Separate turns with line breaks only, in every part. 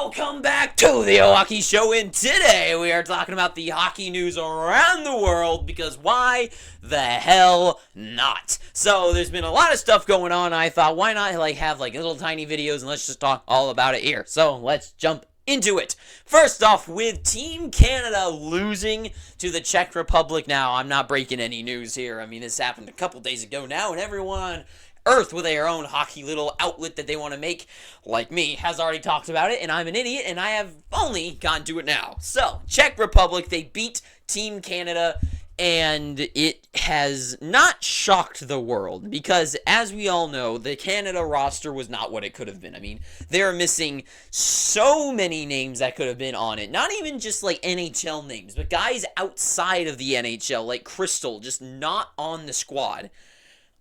Welcome back to the Hockey Show, and today we are talking about the hockey news around the world, because why the hell not? So there's been a lot of stuff going on. I thought, why not have little tiny videos and let's just talk all about it here. So let's jump into it. First off, with Team Canada losing to the Czech Republic. Now, I'm not breaking any news here. I mean, this happened a couple days ago now, and everyone on Earth with their own hockey little outlet that they want to make, like me, has already talked about it, and I'm an idiot, and I have only gotten to it now. So, Czech Republic, they beat Team Canada, and it has not shocked the world, because as we all know, the Canada roster was not what it could have been. I mean, they're missing so many names that could have been on it. Not even just NHL names, but guys outside of the NHL, like Crystal, just not on the squad.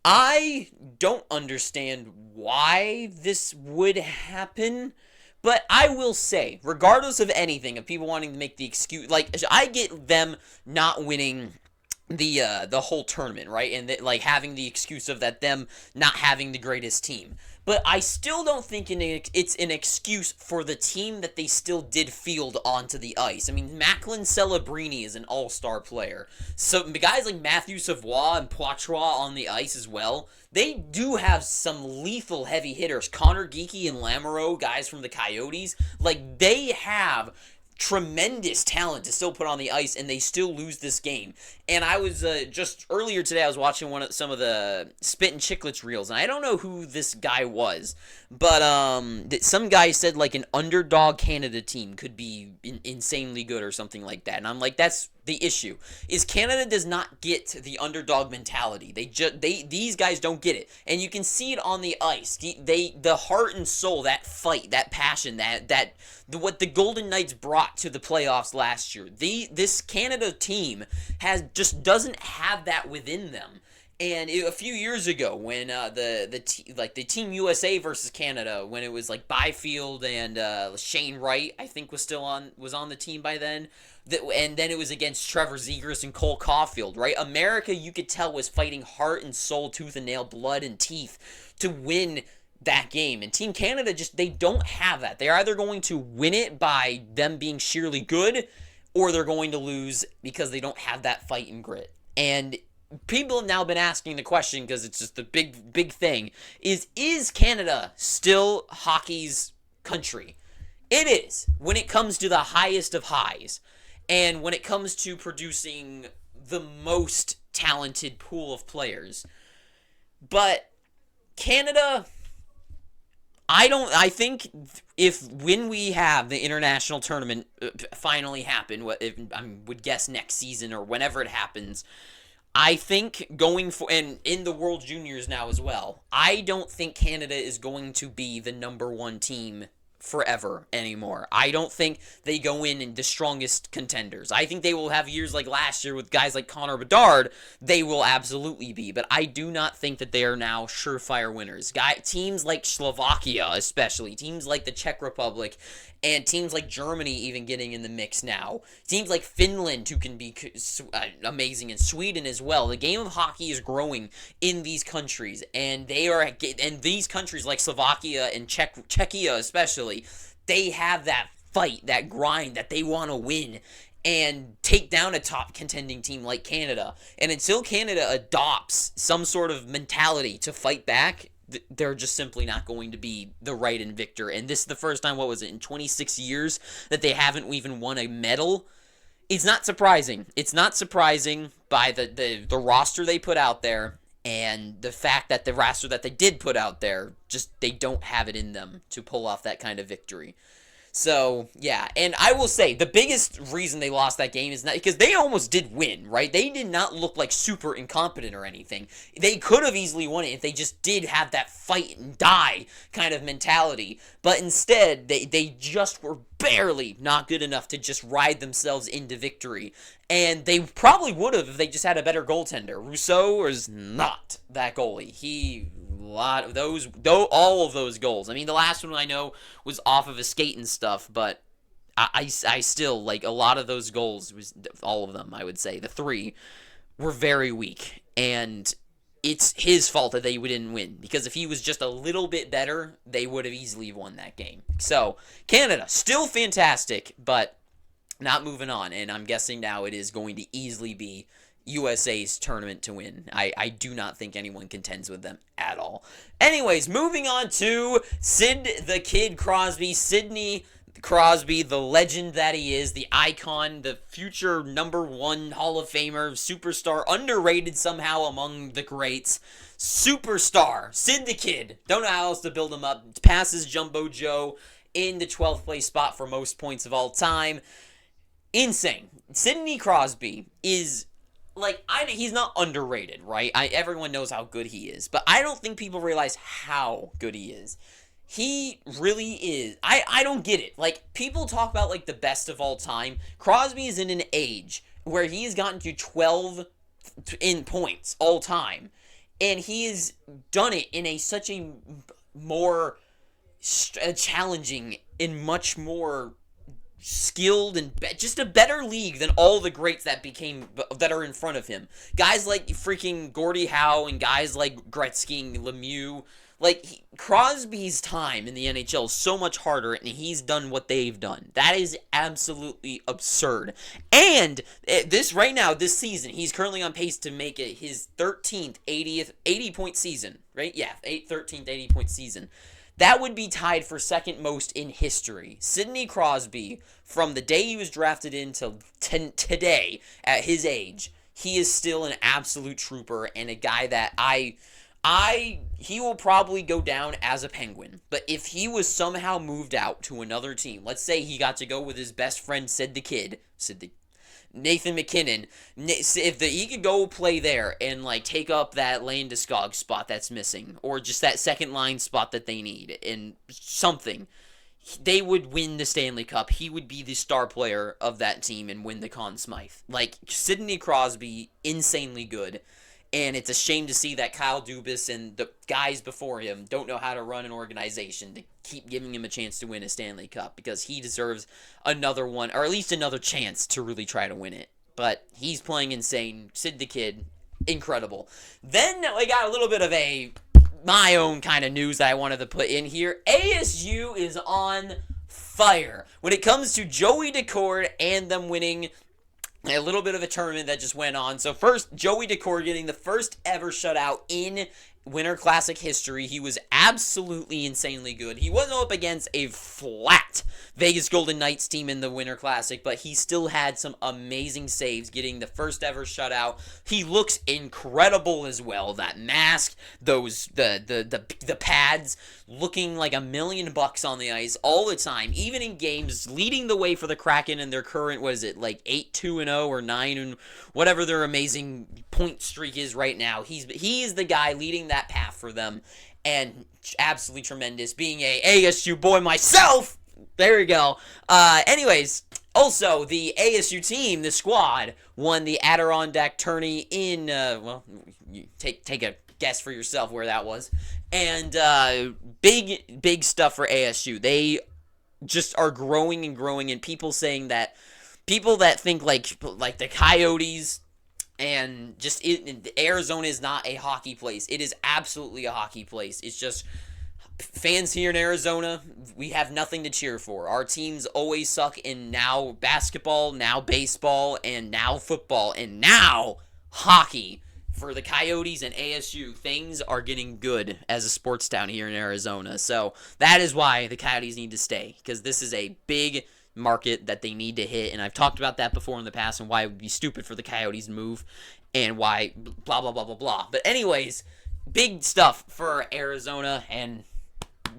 I don't understand why this would happen, but I will say, regardless of anything, of people wanting to make the excuse, I get them not winning the whole tournament, right? And having the excuse of that them not having the greatest team. But I still don't think it's an excuse for the team that they still did field onto the ice. I mean, Macklin Celebrini is an all-star player. So guys like Matthew Savoie and Poitras on the ice as well, they do have some lethal heavy hitters. Connor Geekie and Lamoureux, guys from the Coyotes, they have tremendous talent to still put on the ice, and they still lose this game. And I was just earlier today, I was watching some of the Spit and Chicklets reels, and I don't know who this guy was, but some guy said an underdog Canada team could be insanely good or something like that. And I'm like, that's the issue. Is Canada does not get the underdog mentality. These guys don't get it, and you can see it on the ice. The heart and soul, that fight, that passion, what the Golden Knights brought to the playoffs last year. This Canada team just doesn't have that within them. And a few years ago, when the Team USA versus Canada, when it was Byfield and Shane Wright, I think was on the team by then, and then it was against Trevor Zegras and Cole Caulfield, right? America, you could tell, was fighting heart and soul, tooth and nail, blood and teeth to win that game. And Team Canada they don't have that. They're either going to win it by them being sheerly good, or they're going to lose because they don't have that fight and grit. And people have now been asking the question, because it's just the big thing, is Canada still hockey's country? It is, when it comes to the highest of highs, and when it comes to producing the most talented pool of players. But Canada, I think when we have the international tournament finally happen, I would guess next season or whenever it happens, I think and in the World Juniors now as well, I don't think Canada is going to be the number one team forever anymore. I don't think they go in the strongest contenders. I think they will have years like last year with guys like Connor Bedard. They will absolutely be, but I do not think that they are now surefire winners. Teams like Slovakia, especially teams like the Czech Republic, and teams like Germany even getting in the mix now. Teams like Finland, who can be amazing, and Sweden as well. The game of hockey is growing in these countries, and these countries like Slovakia and Czechia especially, they have that fight, that grind, that they want to win and take down a top contending team like Canada. And until Canada adopts some sort of mentality to fight back, they're just simply not going to be the right invictor. And this is the first time, in 26 years, that they haven't even won a medal. It's not surprising. It's not surprising by the roster they put out there, and the fact that the roster that they did put out there, they don't have it in them to pull off that kind of victory. So, yeah, and I will say, the biggest reason they lost that game is not because they almost did win, right? They did not look like super incompetent or anything. They could have easily won it if they just did have that fight and die kind of mentality. But instead, they just were barely not good enough to just ride themselves into victory. And they probably would have if they just had a better goaltender. Rousseau is not that goalie. All of those goals. I mean, the last one I know was off of a skate and stuff, but I still, a lot of those goals, all of them, I would say, the three, were very weak. And it's his fault that they didn't win, because if he was just a little bit better, they would have easily won that game. So, Canada, still fantastic, but not moving on, and I'm guessing now it is going to easily be USA's tournament to win. I do not think anyone contends with them at all. Anyways, moving on to Sid the Kid Crosby. Sidney Crosby, the legend that he is, the icon, the future #1 Hall of Famer, superstar, underrated somehow among the greats. Superstar, Sid the Kid. Don't know how else to build him up. Passes Jumbo Joe in the 12th place spot for most points of all time. Insane. Sidney Crosby is, like, he's not underrated, right? Everyone knows how good he is, but I don't think people realize how good he is. He really is. I don't get it. Like, people talk about, like, the best of all time. Crosby is in an age where he has gotten to 12 in points all time, and he has done it in such a more challenging and much more skilled and just a better league than all the greats that are in front of him. Guys like freaking Gordie Howe and guys like Gretzky and Lemieux. Like, Crosby's time in the NHL is so much harder, and he's done what they've done. That is absolutely absurd. And this season, he's currently on pace to make it his 13th 80-point season, right? Yeah, 13th 80-point season. That would be tied for second most in history. Sidney Crosby, from the day he was drafted into today, at his age, he is still an absolute trooper and a guy that he will probably go down as a Penguin. But if he was somehow moved out to another team, let's say he got to go with his best friend Nathan McKinnon, he could go play there and, like, take up that Landeskog spot that's missing, or just that second line spot that they need, and something, they would win the Stanley Cup. He would be the star player of that team and win the Conn Smythe. Like, Sidney Crosby, insanely good. And it's a shame to see that Kyle Dubas and the guys before him don't know how to run an organization to keep giving him a chance to win a Stanley Cup, because he deserves another one, or at least another chance to really try to win it. But he's playing insane. Sid the Kid, incredible. Then we got a little bit of my own kind of news that I wanted to put in here. ASU is on fire when it comes to Joey Daccord and them winning a little bit of a tournament that just went on. So first, Joey Daccord getting the first ever shutout in Winter Classic history. He was absolutely insanely good. He wasn't up against a flat Vegas Golden Knights team in the Winter Classic, but he still had some amazing saves, getting the first ever shutout. He looks incredible as well. That mask, the pads, looking like $1,000,000 on the ice all the time, even in games, leading the way for the Kraken in their current, what is it, like 8-2-0 or 9 and whatever their amazing point streak is right now. He is the guy leading that path for them, and absolutely tremendous. Being a ASU boy myself, there you go. Anyways, also the ASU team, the squad, won the Adirondack Tourney in, you take a guess for yourself where that was. And big stuff for ASU. They just are growing and growing, and people that think like the Coyotes and just Arizona is not a hockey place. It is absolutely a hockey place. It's just fans here in Arizona, we have nothing to cheer for. Our teams always suck in now basketball, now baseball, and now football, and now hockey. For the Coyotes and ASU, things are getting good as a sports town here in Arizona. So that is why the Coyotes need to stay, because this is a big market that they need to hit. And I've talked about that before in the past, and why it would be stupid for the Coyotes to move, and why blah, blah, blah, blah, blah. But anyways, big stuff for Arizona, and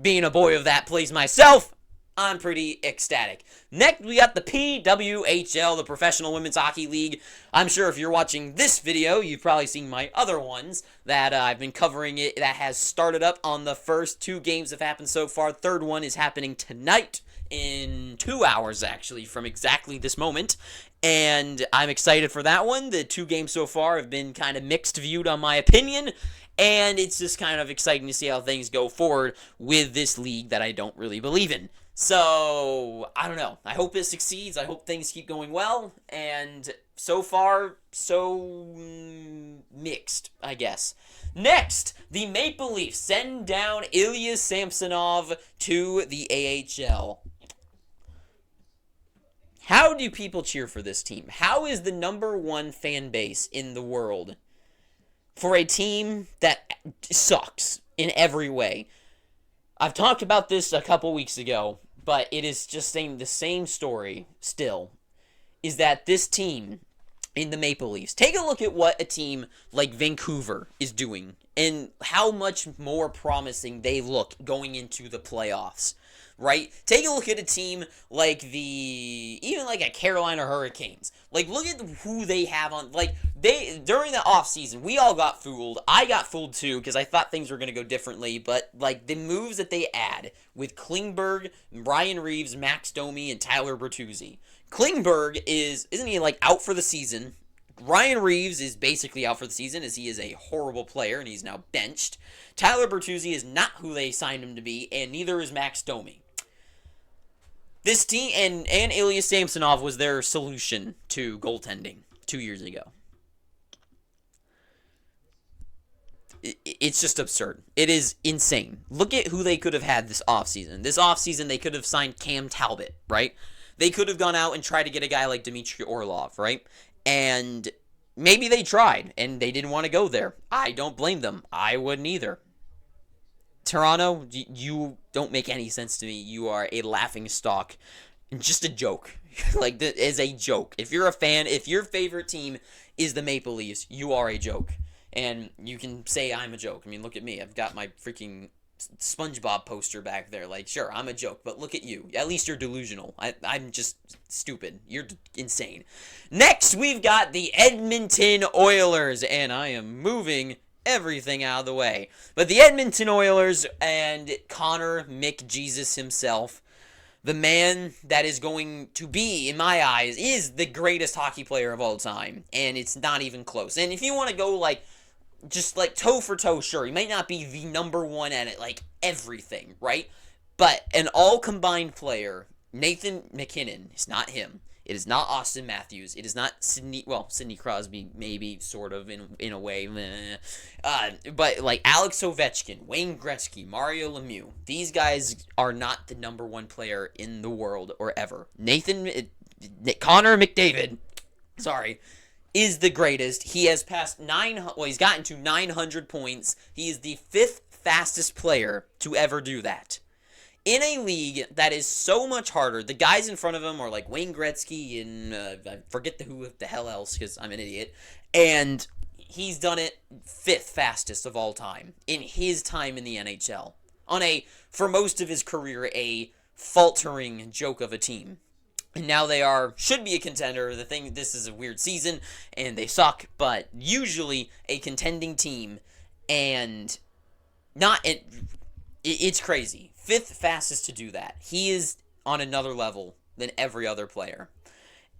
being a boy of that place myself, I'm pretty ecstatic. Next, we got the PWHL, the Professional Women's Hockey League. I'm sure if you're watching this video, you've probably seen my other ones that I've been covering it. That has started up on the first 2 games have happened so far. Third one is happening tonight in 2 hours, actually, from exactly this moment. And I'm excited for that one. The 2 games so far have been kind of mixed viewed on my opinion. And it's just kind of exciting to see how things go forward with this league that I don't really believe in. So, I don't know. I hope it succeeds. I hope things keep going well. And so far, so mixed, I guess. Next, the Maple Leafs send down Ilya Samsonov to the AHL. How do people cheer for this team? How is the number one fan base in the world for a team that sucks in every way? I've talked about this a couple weeks ago, but it is just the same story still, is that this team in the Maple Leafs, take a look at what a team like Vancouver is doing and how much more promising they look going into the playoffs. Right? Take a look at a team like even like a Carolina Hurricanes. Like, look at who they have on, like, during the offseason, we all got fooled. I got fooled too, because I thought things were going to go differently, but, like, the moves that they add with Klingberg, Ryan Reeves, Max Domi, and Tyler Bertuzzi. Klingberg isn't he, like, out for the season? Ryan Reeves is basically out for the season, as he is a horrible player, and he's now benched. Tyler Bertuzzi is not who they signed him to be, and neither is Max Domi. This team, and Ilya Samsonov was their solution to goaltending 2 years ago. It's just absurd. It is insane. Look at who they could have had this offseason. This offseason, they could have signed Cam Talbot, right? They could have gone out and tried to get a guy like Dmitry Orlov, right? And maybe they tried, and they didn't want to go there. I don't blame them. I wouldn't either. Toronto, you don't make any sense to me. You are a laughing stock. Just a joke. Like, as a joke. If you're a fan, if your favorite team is the Maple Leafs, you are a joke. And you can say I'm a joke. I mean, look at me. I've got my freaking SpongeBob poster back there. Like, sure, I'm a joke, but look at you. At least you're delusional. I'm just stupid. You're insane. Next, we've got the Edmonton Oilers, and I am moving everything out of the way. But the Edmonton Oilers and Connor McJesus himself, the man that is going to be, in my eyes, is the greatest hockey player of all time. And it's not even close. And if you want to go, like, just, like, toe for toe, sure, he might not be the number one at it, like, everything, right? But an all-combined player, Nathan MacKinnon, is not him. It is not Austin Matthews. It is not Sidney Crosby, maybe, sort of, in a way. But, like, Alex Ovechkin, Wayne Gretzky, Mario Lemieux, these guys are not the number one player in the world or ever. Connor McDavid, is the greatest. He has passed he's gotten to 900 points. He is the 5th fastest player to ever do that. In a league that is so much harder, the guys in front of him are like Wayne Gretzky and I forget who the hell else because I'm an idiot. And he's done it 5th fastest of all time in his time in the NHL. For most of his career, a faltering joke of a team. And now they should be a contender. This is a weird season and they suck, but usually a contending team, and it's crazy. 5th fastest to do that. He is on another level than every other player.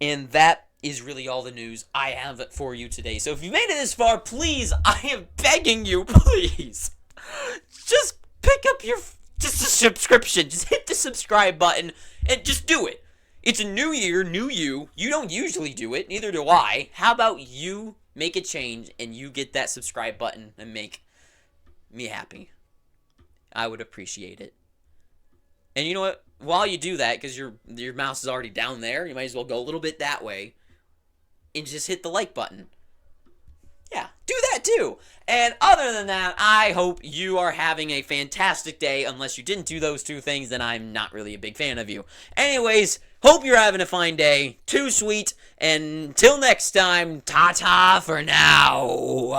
And that is really all the news I have for you today. So if you made it this far, please, I am begging you, please, just pick up just a subscription. Just hit the subscribe button and just do it. It's a new year, new you. You don't usually do it, neither do I. How about you make a change and you get that subscribe button and make me happy? I would appreciate it. And you know what? While you do that, because your mouse is already down there, you might as well go a little bit that way and just hit the like button. Yeah, do that too. And other than that, I hope you are having a fantastic day. Unless you didn't do those 2 things, then I'm not really a big fan of you. Anyways, hope you're having a fine day. Too sweet. And until next time, ta-ta for now.